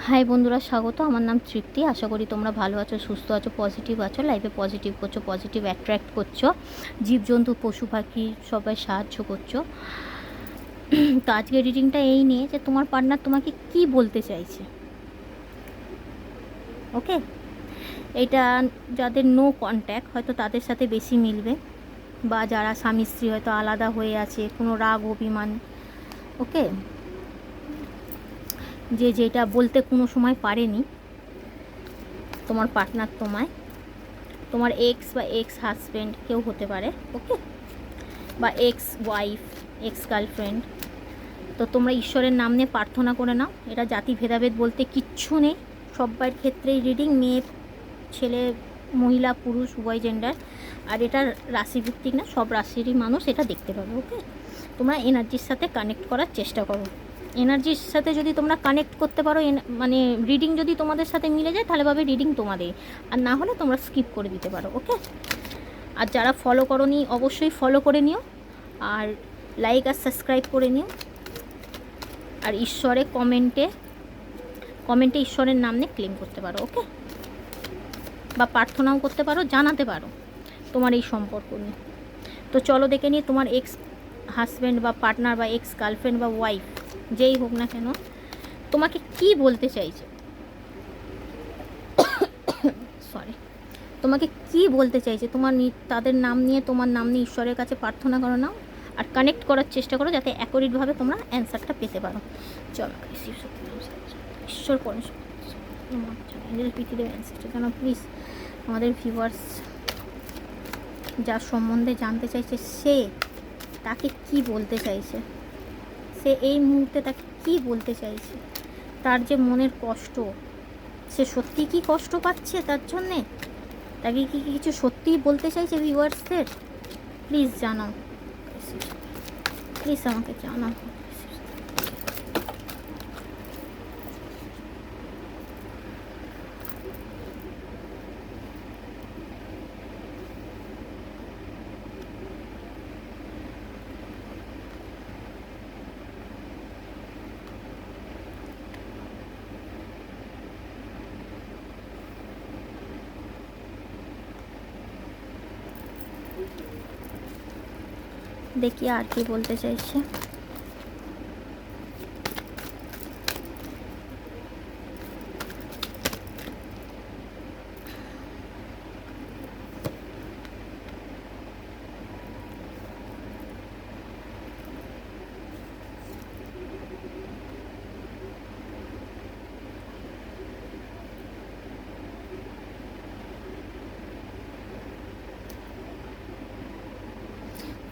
High বন্ধুরা, স্বাগত। আমার নাম তৃপ্তি। আশা করি তোমরা ভালো আছো, সুস্থ আছো, পজিটিভ আছো, লাইফে পজিটিভ করছো, পজিটিভ অ্যাট্রাক্ট করছো, জীবজন্তু পশু পাখি সবাই সাহায্য করছো। তো আজকের রিডিংটা এই নিয়ে যে তোমার পার্টনার তোমাকে কি বলতে চাইছে। ওকে, এইটা যাদের নো কন্ট্যাক্ট হয়তো তাদের সাথে বেশি মিলবে, বা যারা স্বামী স্ত্রী হয়তো আলাদা হয়ে আছে, কোনো রাগ অভিমান। ওকে, যে যেটা বলতে কোনো সময় পারেনি তোমার পার্টনার তোমায়, তোমার এক্স বা এক্স হাজব্যান্ড কেউ হতে পারে। ওকে, বা এক্স ওয়াইফ, এক্স গার্লফ্রেন্ড। তো তোমরা ঈশ্বরের নাম নিয়ে প্রার্থনা করে নাও। এটা জাতি ভেদাভেদ বলতে কিচ্ছু নেই, সব্বার ক্ষেত্রেই রিডিং, মেয়ে ছেলে মহিলা পুরুষ উভয় জেন্ডার। আর এটা রাশিভিত্তিক না, সব রাশিরই মানুষ এটা দেখতে পাবে। ওকে, তোমরা এনার্জির সাথে কানেক্ট করার চেষ্টা করো। এনার্জির সাথে যদি তোমরা কানেক্ট করতে পারো, মানে রিডিং যদি তোমাদের সাথে মিলে যায় তাহলে ভাবে রিডিং তোমাদের, আর না হলে তোমরা স্কিপ করে দিতে পারো। ওকে, আর যারা ফলো করোনি অবশ্যই ফলো করে নিও, আর লাইক আর সাবস্ক্রাইব করে নিও। আর ঈশ্বরের কমেন্টে ঈশ্বরের নাম নিয়ে ক্লেম করতে পারো। ওকে, বা প্রার্থনাও করতে পারো, জানাতে পারো তোমার এই সম্পর্ক নিয়ে। তো চলো দেখে নিয়ে তোমার এক্স হাজব্যান্ড বা পার্টনার বা এক্স গার্লফ্রেন্ড বা ওয়াইফ যেই হোক না কেন তোমাকে কি বলতে চাইছে। সরি, তোমাকে কি বলতে চাইছে তোমার তাদের নাম নিয়ে, তোমার নাম নিয়ে ঈশ্বরের কাছে প্রার্থনা করো নাও, আর কানেক্ট করার চেষ্টা করো যাতে অ্যাকুরেটভাবে তোমরা অ্যান্সারটা পেতে পারো। চলো ঈশ্বর পরমেশ্বর পৃথিবীর অ্যান্সারটা যেন প্লিজ আমাদের ভিউয়ার্স যার সম্বন্ধে জানতে চাইছে সে তাকে কি বলতে চাইছে, সে এই মুহূর্তে তাকে কি বলতে চাইছে, তার যে মনের কষ্ট, সে সত্যি কি কষ্ট পাচ্ছে, তার জন্যে তাকে কি কিছু সত্যিই বলতে চাইছে ভিউয়ার্সদের। প্লিজ জানাও, প্লিজ আমাকে জানাও। দেখি আর কি বলতে চাইছে।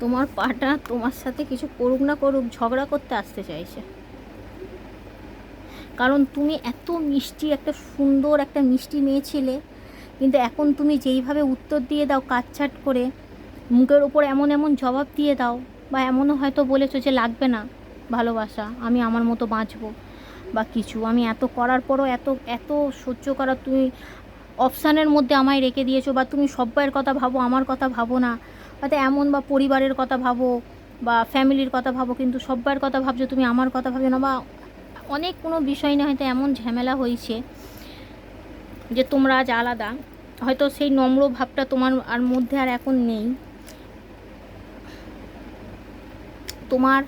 তোমার পার্টনার তোমার সাথে কিছু করুক না করুক ঝগড়া করতে আসতে চাইছে, কারণ তুমি এত মিষ্টি, একটা সুন্দর একটা মিষ্টি মেয়ে ছিলে, কিন্তু এখন তুমি যেইভাবে উত্তর দিয়ে দাও কাটছাট করে, মুখের ওপর এমন এমন জবাব দিয়ে দাও, বা এমনও হয়তো বলেছো যে লাগবে না ভালোবাসা, আমি আমার মতো বাঁচবো বা কিছু, আমি এত করার পরও এত এত সহ্য করা তুমি অপশানের মধ্যে আমায় রেখে দিয়েছো, বা তুমি সব্বাইয়ের কথা ভাবো, আমার কথা ভাবো না, হয়তো এমন, বা পরিবারের কথা ভাবো বা ফ্যামিলির কথা ভাবো, কিন্তু সব্বাইয়ের কথা ভাবছো, তুমি আমার কথা ভাবছো না, বা অনেক কোনো বিষয় নিয়ে হয়তো এমন ঝামেলা হয়েছে যে তোমরা আজ আলাদা, হয়তো সেই নম্র ভাবটা তোমার আর মধ্যে আর এখন নেই। তোমার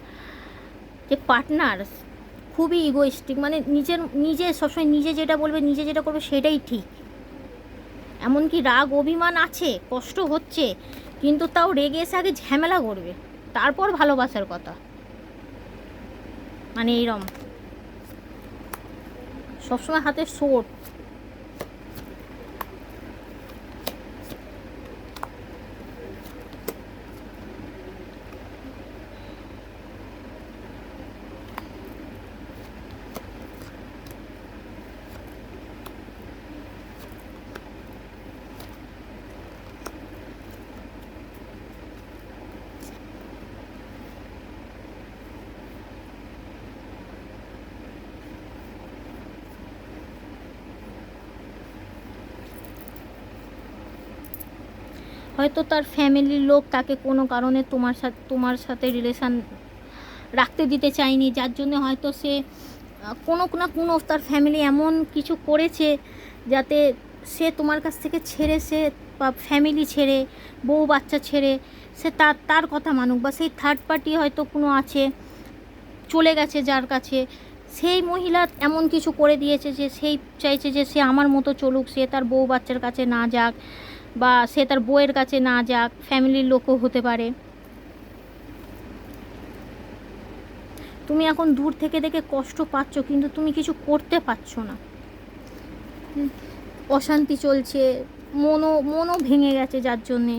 যে পার্টনার খুবই ইগোইস্টিক, মানে নিজে সবসময় নিজে যেটা বলবে, নিজে যেটা করবে সেটাই ঠিক। এমনকি রাগ অভিমান আছে, কষ্ট হচ্ছে, কিন্তু তাও রেগে এসে আগে ঝামেলা করবে, তারপর ভালোবাসার কথা, মানে এইরকম সবসময় হাতে সোট। হয়তো তার ফ্যামিলির লোক তাকে কোনো কারণে তোমার সাথে রিলেশান রাখতে দিতে চায়নি, যার জন্য হয়তো সে কোনো না কোনো তার ফ্যামিলি এমন কিছু করেছে যাতে সে তোমার কাছ থেকে ছেড়ে, সে বা ফ্যামিলি ছেড়ে, বউ বাচ্চা ছেড়ে সে তার কথা মানুক, বা সেই থার্ড পার্টি হয়তো কোনো আছে চলে গেছে যার কাছে, সেই মহিলা এমন কিছু করে দিয়েছে যে সেই চাইছে যে সে আমার মতো চলুক, সে তার বউ বাচ্চার কাছে না যাক, বা সে তার বউয়ের কাছে না যাক, ফ্যামিলির লোকও হতে পারে। তুমি এখন দূর থেকে দেখে কষ্ট পাচ্ছ, কিন্তু তুমি কিছু করতে পারছো না। অশান্তি চলছে, মনও ভেঙে গেছে যার জন্যে।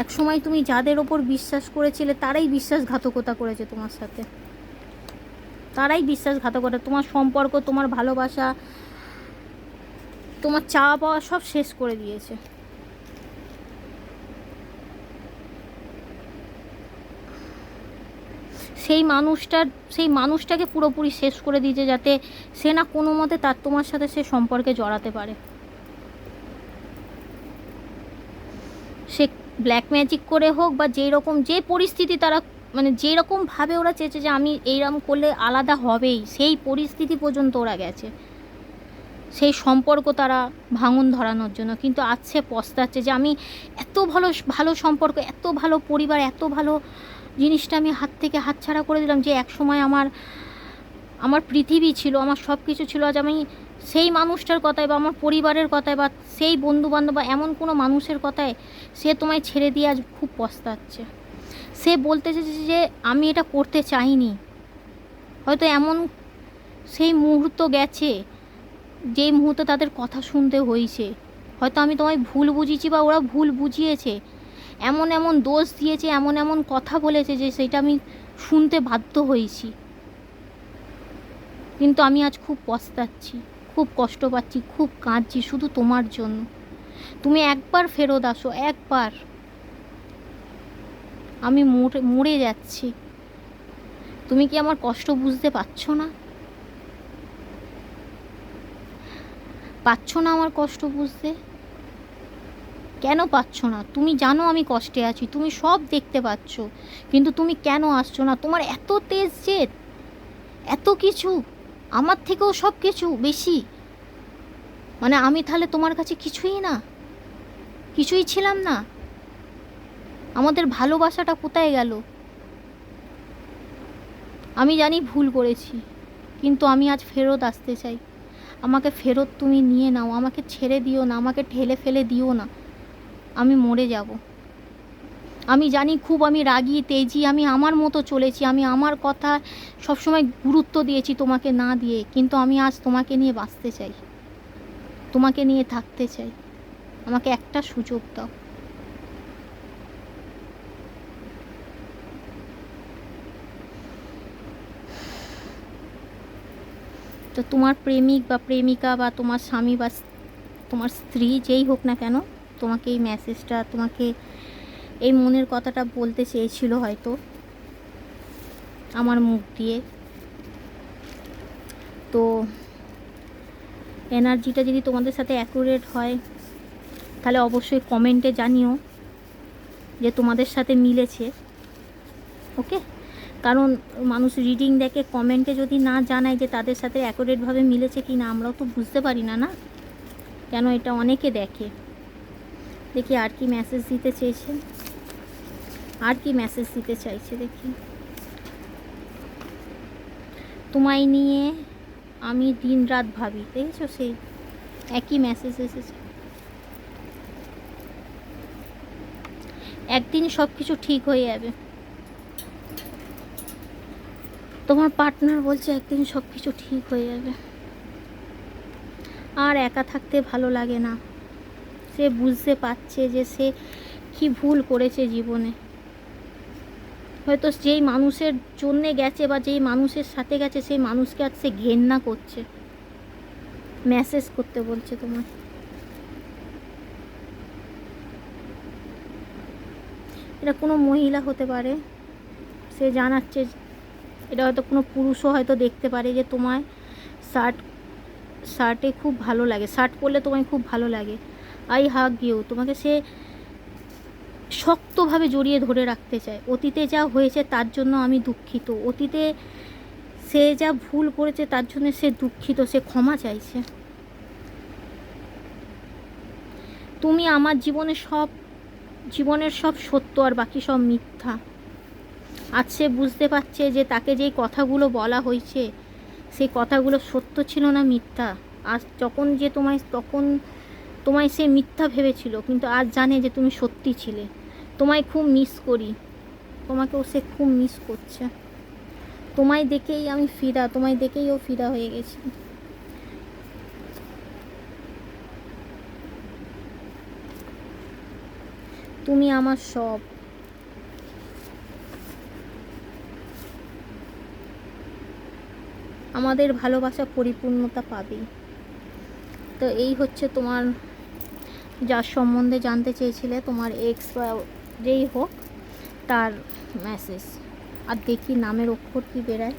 এক সময় তুমি যাদের ওপর বিশ্বাস করেছিলে তারাই বিশ্বাসঘাতকতা করেছে তোমার সাথে, তারাই বিশ্বাসঘাতকতা, তোমার সম্পর্ক, তোমার ভালোবাসা, তোমার চাওয়া পাওয়া সব শেষ করে দিয়েছে। সেই মানুষটাকে পুরোপুরি শেষ করে দিয়েছে, যাতে সে না কোনো মতে তোমার সাথে সে সম্পর্কে জড়াতে পারে। সে ব্ল্যাক ম্যাজিক করে হোক বা যে পরিস্থিতি তারা, মানে যেরকমভাবে ওরা চেয়েছে যে আমি এইরকম করলে আলাদা হবেই, সেই পরিস্থিতি পর্যন্ত ওরা গেছে সেই সম্পর্ক তারা ভাঙন ধরানোর জন্য। কিন্তু আজ সে পস্তাচ্ছে যে আমি এত ভালো সম্পর্ক, এত ভালো পরিবার, এত ভালো জিনিসটা আমি হাত থেকে হাতছাড়া করে দিলাম, যে একসময় আমার পৃথিবী ছিল, আমার সব কিছু ছিল। আজ আমি সেই মানুষটার কথায় বা আমার পরিবারের কথায় বা সেই বন্ধুবান্ধব বা এমন কোনো মানুষের কথায় সে তোমায় ছেড়ে দিয়ে আজ খুব পস্তাচ্ছে। সে বলতে চেয়েছে যে আমি এটা করতে চাইনি, হয়তো এমন সেই মুহূর্ত গেছে যেই মুহূর্তে তাদের কথা শুনতে হয়েছে, হয়তো আমি তোমায় ভুল বুঝিয়েছি বা ওরা ভুল বুঝিয়েছে, এমন দোষ দিয়েছে, এমন কথা বলেছে যে সেটা আমি শুনতে বাধ্য হয়েছি। কিন্তু আমি আজ খুব পস্তাচ্ছি, খুব কষ্ট পাচ্ছি, খুব কাঁদছি শুধু তোমার জন্য। তুমি একবার ফেরত আসো, একবার। আমি মরে যাচ্ছি, তুমি কি আমার কষ্ট বুঝতে পারছো না? পারছো না আমার কষ্ট বুঝতে? কেন পারছো না? তুমি জানো আমি কষ্টে আছি, তুমি সব দেখতে পাচ্ছ, কিন্তু তুমি কেন আসছো না? তোমার এত তেজ জেদ, এত কিছু, আমার থেকেও সব কিছু বেশি, মানে আমি তাহলে তোমার কাছে কিছুই না, কিছুই ছিলাম না? আমাদের ভালোবাসাটা কোথায় গেল? আমি জানি ভুল করেছি, কিন্তু আমি আজ ফেরত আসতে চাই। আমাকে ফেরত তুমি নিয়ে নাও, আমাকে ছেড়ে দিও না, আমাকে ঠেলে ফেলে দিও না, আমি মরে যাব। আমি জানি খুব আমি রাগী তেজি, আমি আমার মতো চলেছি, আমি আমার কথা সবসময় গুরুত্ব দিয়েছি তোমাকে না দিয়ে, কিন্তু আমি আজ তোমাকে নিয়ে বাঁচতে চাই, তোমাকে নিয়ে থাকতে চাই। আমাকে একটা সুযোগ দাও। তো তোমার প্রেমিক বা প্রেমিকা বা তোমার স্বামী বা তোমার স্ত্রী যেই হোক না কেন, তোমাকে এই মেসেজটা, তোমাকে এই মনের কথাটা বলতে চেয়েছিল হয়তো আমার মুখ দিয়ে। তো এনার্জিটা যদি তোমাদের সাথে অ্যাকুরেট হয় তাহলে অবশ্যই কমেন্টে জানিও যে তোমাদের সাথে মিলেছে। ওকে, কারণ মানুষ রিডিং দেখে, কমেন্টে যদি না জানায় যে তাদের সাথে অ্যাকুরেটভাবে মিলেছে কি না, আমরাও তো বুঝতে পারি না, না? কেন এটা অনেকে দেখে। দেখি আর কি মেসেজ দিতে চেয়েছে, আর কি মেসেজ দিতে চাইছে দেখি। তোমায় নিয়ে আমি দিন রাত ভাবি, দেখেছো? সেই একই মেসেজ এসেছে। একদিন সব কিছু ঠিক হয়ে যাবে। তোমার পার্টনার বলছে একদিন সব কিছু ঠিক হয়ে যাবে। আর একা থাকতে ভালো লাগে না। সে বুঝতে পারছে যে সে কি ভুল করেছে জীবনে। হয়তো যেই মানুষের জন্যে গেছে বা যেই মানুষের সাথে গেছে সেই মানুষকে আজ সে ঘেন্না করছে। মেসেজ করতে বলছে তোমার। এটা কোনো মহিলা হতে পারে, সে জানাচ্ছে। এটা হয়তো কোনো পুরুষও হয়তো দেখতে পারে যে তোমায় শার্টে খুব ভালো লাগে, শার্ট পরলে তোমায় খুব ভালো লাগে। আই হাগ ইউ, তোমাকে সে শক্তভাবে জড়িয়ে ধরে রাখতে চায়। অতীতে যা হয়েছে তার জন্য আমি দুঃখিত, অতীতে সে যা ভুল করেছে তার জন্য সে দুঃখিত, সে ক্ষমা চাইছে। তুমি আমার জীবনের সব সত্য আর বাকি সব মিথ্যা। আজ সে বুঝতে পারছে যে তাকে যেই কথাগুলো বলা হয়েছে সেই কথাগুলো সত্য ছিল না মিথ্যা। আজ তখন তোমায় সে মিথ্যা ভেবেছিল, কিন্তু আজ জানে যে তুমি সত্যি ছিলে। তোমায় খুব মিস করি, তোমাকেও সে খুব মিস করছে। তোমায় দেখেই আমি ফিদা, তোমায় দেখেই ও ফিদা হয়ে গেছি। তুমি আমার সব। আমাদের ভালোবাসা পরিপূর্ণতা পাবে। তো এই হচ্ছে তোমার যার সম্বন্ধে জানতে চেয়েছিলে, তোমার এক্স বা যেই হোক তার মেসেজ। আর দেখি নামের অক্ষর কি বেরায়।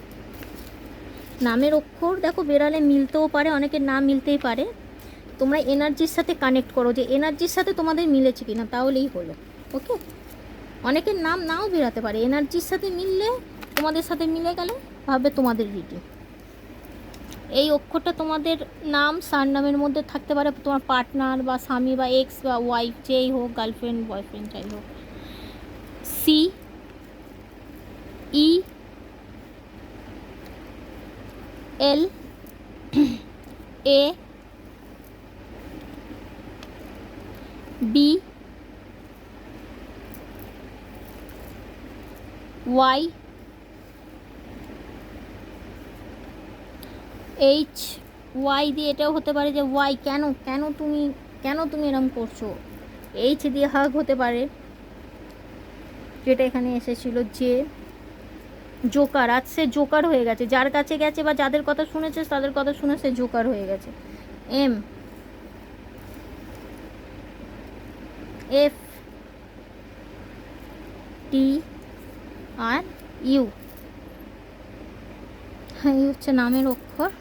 নামের অক্ষর দেখো বেরালে মিলতেও পারে, অনেকের নাম মিলতেই পারে। তোমরা এনার্জির সাথে কানেক্ট করো যে এনার্জির সাথে তোমাদের মিলেছে কিনা, তাহলেই হলো। ওকে, অনেকের নাম নাও বেরাতে পারে, এনার্জির সাথে মিললে তোমাদের সাথে মিলে গেলে ভাববে তোমাদের রিডিং। এই অক্ষরটা তোমাদের নাম সারনামের মধ্যে থাকতে পারে, তোমার পার্টনার বা স্বামী বা এক্স বা ওয়াইফ যেই হোক, গার্লফ্রেন্ড বয়ফ্রেন্ড যাই হোক। C E L A B Y H Y দিয়ে এটাও হতে পারে যে ওয়াই কেন তুমি এরকম করছো। এইচ দিয়ে হাগ হতে পারে, যেটা এখানে এসেছিল যে জোকার। আজ সে জোকার হয়ে গেছে, যার কাছে গেছে বা যাদের কথা শুনেছে তাদের কথা শুনে সে জোকার হয়ে গেছে। M F T R U, হ্যাঁ এই হচ্ছে নামের অক্ষর।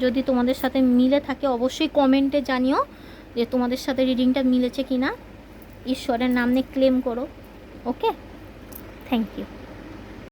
যদি তোমাদের সাথে মিলে থাকে অবশ্যই কমেন্টে জানিও যে তোমাদের সাথে রিডিংটা মিলেছে কি না। ঈশ্বরের নাম নিয়ে ক্লেম করো। ওকে, থ্যাংক ইউ।